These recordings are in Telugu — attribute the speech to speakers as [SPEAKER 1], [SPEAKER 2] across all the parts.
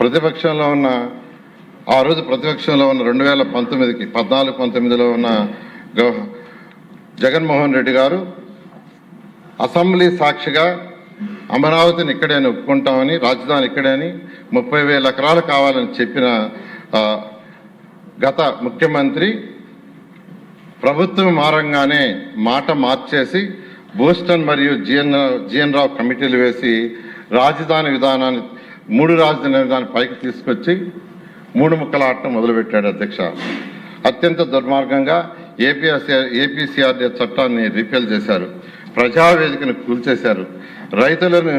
[SPEAKER 1] ప్రతిపక్షంలో ఉన్న ఆ రోజు ప్రతిపక్షంలో ఉన్న 2019కి 14-19లో ఉన్న జగన్మోహన్ రెడ్డి గారు అసెంబ్లీ సాక్షిగా అమరావతిని ఇక్కడే ఒప్పుకుంటామని, రాజధాని ఇక్కడే అని 30,000 ఎకరాలు కావాలని చెప్పిన గత ముఖ్యమంత్రి ప్రభుత్వం మారంగానే మాట మార్చేసి బోస్టన్ మరియు జిఎన్ రావు కమిటీలు వేసి రాజధాని విధానాన్ని 3 రాజధాని విధానాన్ని పైకి తీసుకొచ్చి 3 ముక్కల ఆటను మొదలుపెట్టాడు అధ్యక్ష. అత్యంత దుర్మార్గంగా ఏపీసీఆర్డీ చట్టాన్ని రిపేల్ చేశారు, ప్రజావేదికను కూల్చేశారు, రైతులను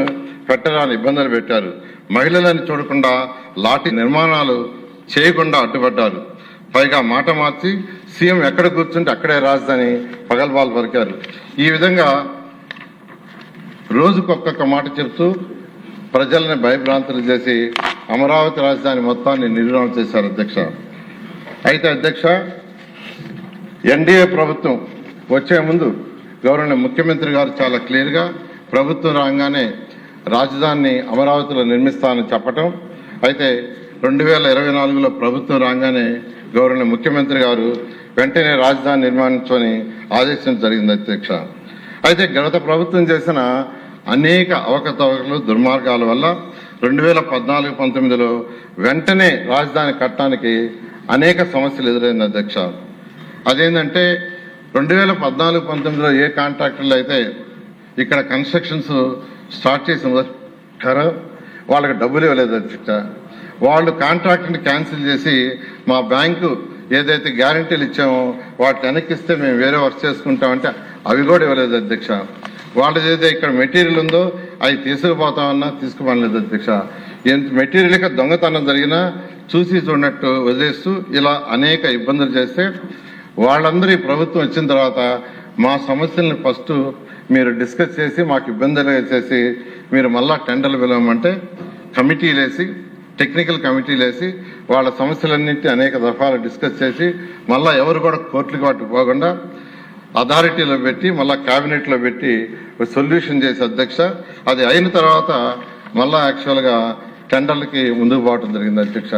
[SPEAKER 1] పెట్టడానికి ఇబ్బందులు పెట్టారు, మహిళలను చూడకుండా లాఠీ నిర్మాణాలు చేయకుండా అడ్డుపడ్డారు. పైగా మాట మార్చి సీఎం ఎక్కడ కూర్చుంటే అక్కడే రాజధాని పగల్బాలు పలికారు. ఈ విధంగా రోజుకొక్కొక్క మాట చెప్తూ ప్రజల్ని భయభ్రాంతులు చేసి అమరావతి రాజధాని మొత్తాన్ని నిర్మాణం చేశారు అధ్యక్ష. అయితే అధ్యక్ష, ఎన్డీఏ ప్రభుత్వం వచ్చే ముందు గౌరవనీయ ముఖ్యమంత్రి గారు చాలా క్లియర్గా ప్రభుత్వం రాగానే రాజధానిని అమరావతిలో నిర్మిస్తానని చెప్పటం, అయితే 2024లో ప్రభుత్వం రాగానే గౌరవనీయ ముఖ్యమంత్రి గారు వెంటనే రాజధాని నిర్మాణించని ఆదేశించడం జరిగింది అధ్యక్ష. అయితే గత ప్రభుత్వం చేసిన అనేక అవకతవకలు, దుర్మార్గాల వల్ల 2014-19లో వెంటనే రాజధాని కట్టడానికి అనేక సమస్యలు ఎదురైంది అధ్యక్ష. అదేంటంటే 2014-19లో ఏ కాంట్రాక్టర్లు అయితే ఇక్కడ కన్స్ట్రక్షన్స్ స్టార్ట్ చేసిన వాళ్ళకి డబ్బులు ఇవ్వలేదు అధ్యక్ష. వాళ్ళు కాంట్రాక్ట్ని క్యాన్సిల్ చేసి మా బ్యాంకు ఏదైతే గ్యారంటీలు ఇచ్చామో వాటిని వెనక్కిస్తే మేము వేరే వర్క్ చేసుకుంటామంటే అవి కూడా ఇవ్వలేదు అధ్యక్ష. వాళ్ళది ఏదైతే ఇక్కడ మెటీరియల్ ఉందో అవి తీసుకుపోతామన్నా తీసుకుపోలేదు అధ్యక్ష. ఎంత మెటీరియల్గా దొంగతనం జరిగినా చూసి చూడనట్టు వదిలేస్తూ ఇలా అనేక ఇబ్బందులు చేస్తే వాళ్ళందరూ ఈ ప్రభుత్వం వచ్చిన తర్వాత మా సమస్యలను ఫస్ట్ మీరు డిస్కస్ చేసి మాకు ఇబ్బందులు చేసి మీరు మళ్ళా టెండర్లు పిలవమంటే కమిటీలు వేసి, టెక్నికల్ కమిటీలు వేసి వాళ్ళ సమస్యలన్నింటినీ అనేక దఫాలు డిస్కస్ చేసి మళ్ళీ ఎవరు కూడా కోర్టులకు వాటికి పోకుండా అథారిటీలో పెట్టి మళ్ళీ క్యాబినెట్లో పెట్టి సొల్యూషన్ చేసి అధ్యక్ష, అది అయిన తర్వాత మళ్ళీ యాక్చువల్గా టెండర్లకి ముందుకు పోవడం జరిగింది అధ్యక్ష.